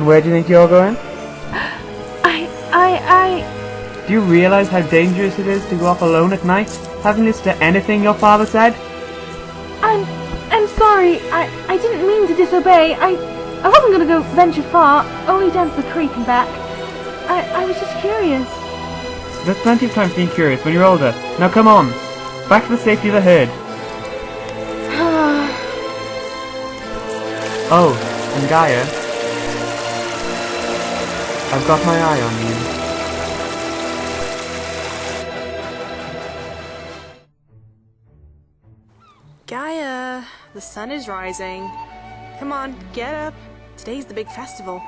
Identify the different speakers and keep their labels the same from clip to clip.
Speaker 1: Where do you think you're going?
Speaker 2: I...
Speaker 1: Do you realize how dangerous it is to go off alone at night, having listened to anything your father said?
Speaker 2: I'm sorry. I didn't mean to disobey. I wasn't going to go venture far, only down to the creek and back. I was just curious.
Speaker 1: There's plenty of time for being curious when you're older. Now come on. Back to the safety of the herd. Oh, and Gaia. I've got my eye on you.
Speaker 3: Gaia, the sun is rising. Come on, get up. Today's the big festival.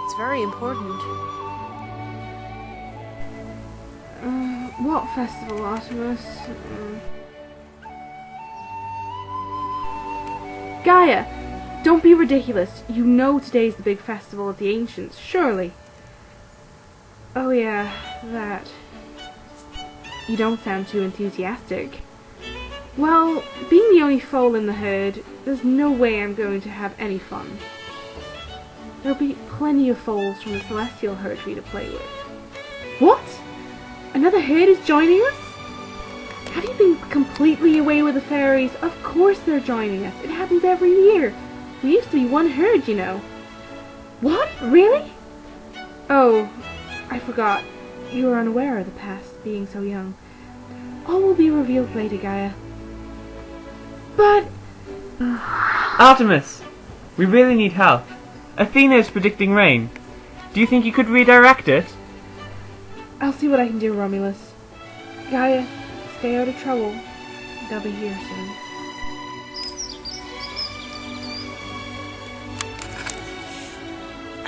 Speaker 3: It's very important.
Speaker 2: What festival, Artemis? Gaia, don't be ridiculous. You know today's the big festival of the ancients, surely. Oh yeah, that. You don't sound too enthusiastic. Well, being the only foal in the herd, there's no way I'm going to have any fun. There'll be plenty of foals from the celestial herd for you to play with. What? Another herd is joining us? Have you been completely away with the fairies? Of course they're joining us. It happens every year. We used to be one herd, you know. What? Really? Oh, I forgot. You were unaware of the past, being so young. All will be revealed later, Gaia. But...
Speaker 1: Artemis! We really need help. Athena is predicting rain. Do you think you could redirect it?
Speaker 2: I'll see what I can do, Romulus. Gaia, stay out of trouble. They'll be here soon.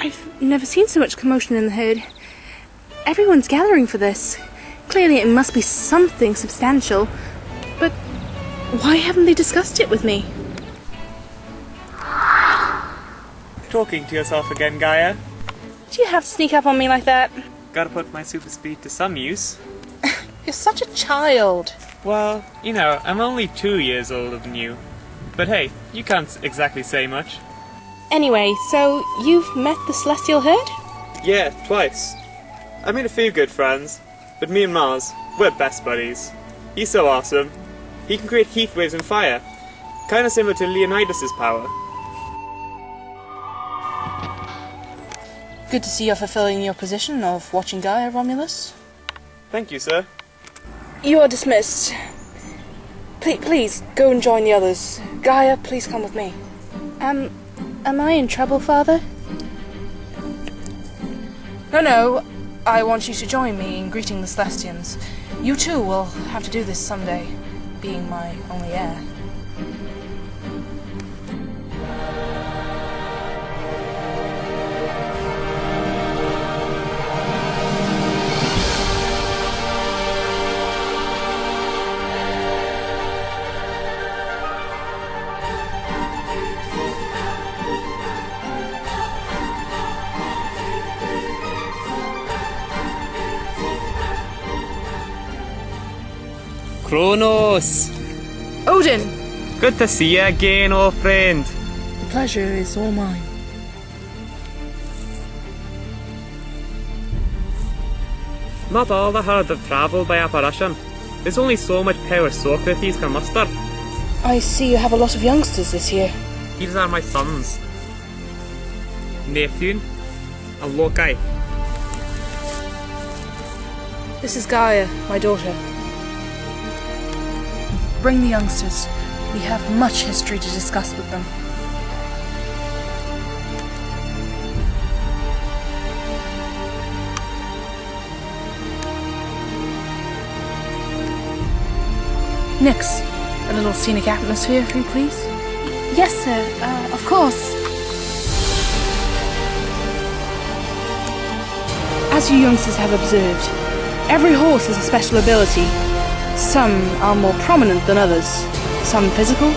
Speaker 3: I've never seen so much commotion in the herd. Everyone's gathering for this. Clearly it must be something substantial. But why haven't they discussed it with me?
Speaker 4: Talking to yourself again, Gaia.
Speaker 3: Do you have to sneak up on me like that?
Speaker 4: Gotta put my super speed to some use.
Speaker 3: You're such a child.
Speaker 4: Well, you know, I'm only 2 years older than you. But hey, you can't exactly say much.
Speaker 3: Anyway, so you've met the celestial herd?
Speaker 4: Yeah, twice. I made a few good friends, but me and Mars, we're best buddies. He's so awesome. He can create heat waves and fire, kinda similar to Leonidas's power.
Speaker 3: Good to see you're fulfilling your position of watching Gaia, Romulus.
Speaker 4: Thank you, sir.
Speaker 3: You are dismissed. Please, go and join the others. Gaia, please come with me. Am I in trouble, Father? No, I want you to join me in greeting the Celestians. You too will have to do this someday, being my only heir.
Speaker 4: Kronos!
Speaker 3: Odin!
Speaker 4: Good to see you again, old friend.
Speaker 3: The pleasure is all mine.
Speaker 4: Not all the herd have travelled by apparition. There's only so much power Socrates can muster.
Speaker 3: I see you have a lot of youngsters this year.
Speaker 4: These are my sons. Neptune and Loki.
Speaker 3: This is Gaia, my daughter. Bring the youngsters. We have much history to discuss with them. Nix, a little scenic atmosphere for you, please?
Speaker 2: Yes, sir. Of course.
Speaker 3: As you youngsters have observed, every horse has a special ability. Some are more prominent than others. Some physical,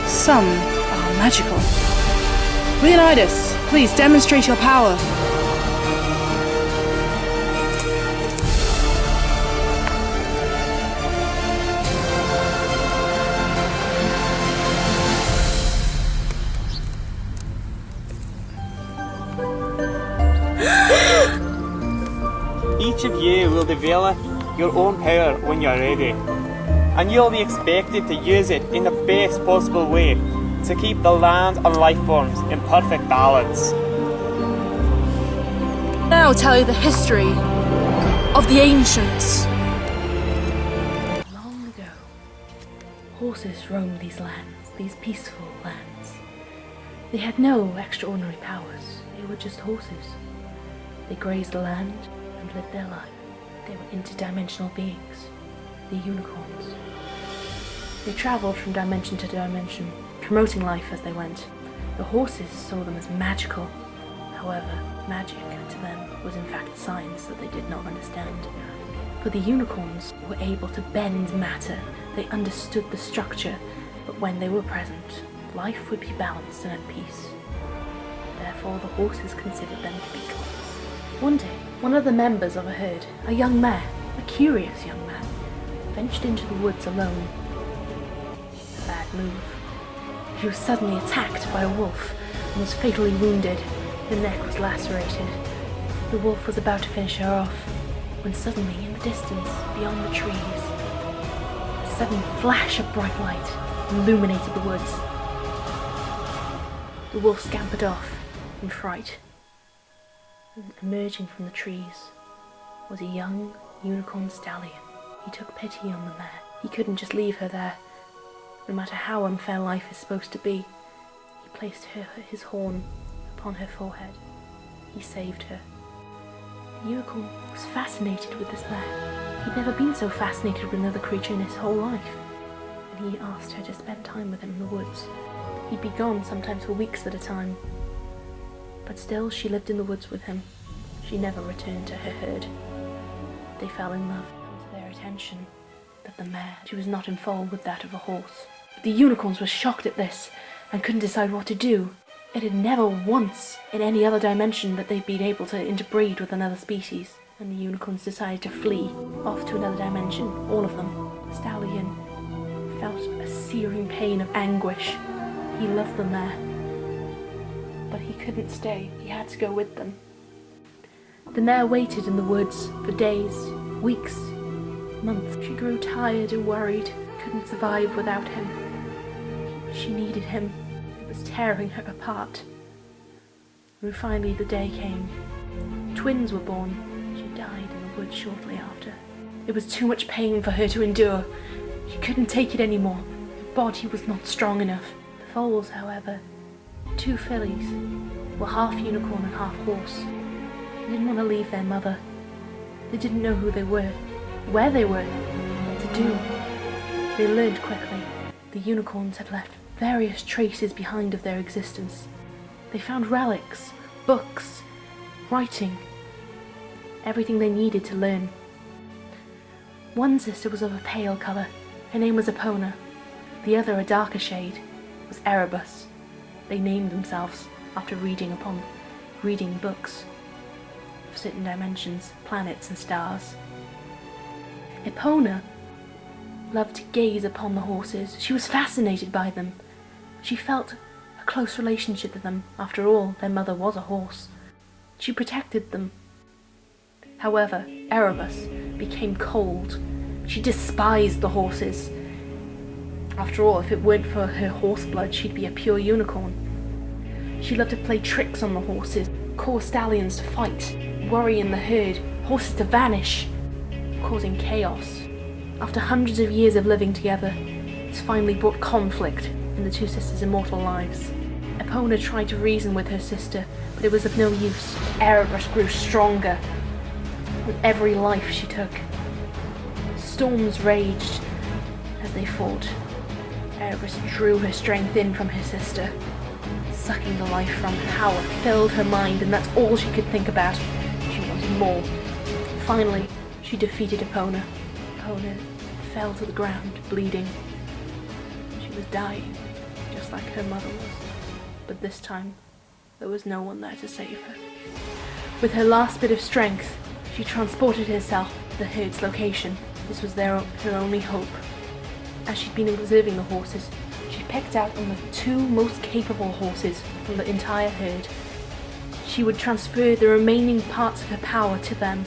Speaker 3: some are magical. Leonidas, please demonstrate your power.
Speaker 4: of you will develop your own power when you're ready, and you'll be expected to use it in the best possible way to keep the land and life forms in perfect balance.
Speaker 3: Now tell you the history of the ancients.
Speaker 2: Long ago, horses roamed these lands, these peaceful lands. They had no extraordinary powers, they were just horses. They grazed the land and lived their life. They were interdimensional beings, the unicorns. They travelled from dimension to dimension, promoting life as they went. The horses saw them as magical. However, magic to them was in fact science that they did not understand. For the unicorns were able to bend matter. They understood the structure, but when they were present, life would be balanced and at peace. Therefore, the horses considered them to be gods. One day, one of the members of a herd, a young man, a curious young man, ventured into the woods alone. A bad move. He was suddenly attacked by a wolf and was fatally wounded. Her neck was lacerated. The wolf was about to finish her off, when suddenly, in the distance, beyond the trees, a sudden flash of bright light illuminated the woods. The wolf scampered off in fright, and emerging from the trees was a young unicorn stallion. He took pity on the mare. He couldn't just leave her there, no matter how unfair life is supposed to be. He placed his horn upon her forehead. He saved her. The unicorn was fascinated with this mare. He'd never been so fascinated with another creature in his whole life, and he asked her to spend time with him in the woods. He'd be gone sometimes for weeks at a time, but still she lived in the woods with him. She never returned to her herd. They fell in love. It came to their attention that the mare, she was not in foal with that of a horse. The unicorns were shocked at this and couldn't decide what to do. It had never once in any other dimension that they'd been able to interbreed with another species, and the unicorns decided to flee off to another dimension, all of them. The stallion felt a searing pain of anguish. He loved the mare, but he couldn't stay. He had to go with them. The mare waited in the woods for days, weeks, months. She grew tired and worried, couldn't survive without him. She needed him. It was tearing her apart. And finally the day came. Twins were born. She died in the woods shortly after. It was too much pain for her to endure. She couldn't take it anymore. Her body was not strong enough. The foals, however, 2 fillies, were half unicorn and half horse. They didn't want to leave their mother. They didn't know who they were, where they were, what to do. They learned quickly. The unicorns had left various traces behind of their existence. They found relics, books, writing, everything they needed to learn. One sister was of a pale colour. Her name was Epona. The other, a darker shade, was Erebus. They named themselves after reading books of certain dimensions, planets and stars. Epona loved to gaze upon the horses. She was fascinated by them. She felt a close relationship to them. After all, their mother was a horse. She protected them. However, Erebus became cold. She despised the horses. After all, if it weren't for her horse blood, she'd be a pure unicorn. She loved to play tricks on the horses, cause stallions to fight, worry in the herd, horses to vanish, causing chaos. After hundreds of years of living together, this finally brought conflict in the 2 sisters' immortal lives. Epona tried to reason with her sister, but it was of no use. Erebus grew stronger with every life she took. Storms raged as they fought. Erebus drew her strength in from her sister, sucking the life from her. Power filled her mind, and that's all she could think about. She wanted more. Finally, she defeated Epona. Epona fell to the ground, bleeding. She was dying, just like her mother was. But this time, there was no one there to save her. With her last bit of strength, she transported herself to the herd's location. This was her only hope. As she'd been observing the horses, she picked out on the 2 most capable horses from the entire herd. She would transfer the remaining parts of her power to them,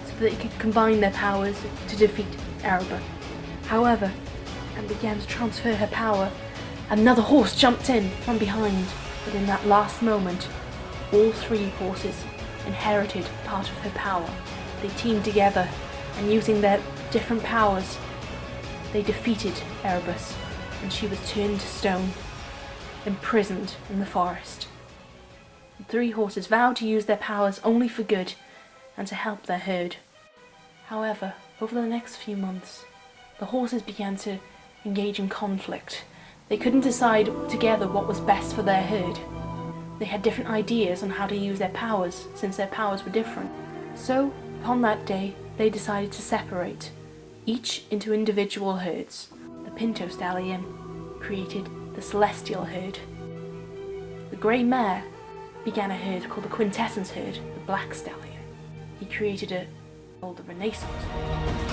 Speaker 2: to so that they could combine their powers to defeat Erebus. However, and began to transfer her power, another horse jumped in from behind, but in that last moment, all three horses inherited part of her power. They teamed together, and using their different powers, they defeated Erebus, and she was turned to stone, imprisoned in the forest. The three horses vowed to use their powers only for good and to help their herd. However, over the next few months, the horses began to engage in conflict. They couldn't decide together what was best for their herd. They had different ideas on how to use their powers, since their powers were different. So, upon that day, they decided to separate, each into individual herds. The Pinto Stallion created the Celestial herd. The Grey Mare began a herd called the Quintessence herd, the Black Stallion. He created a called the Renaissance herd.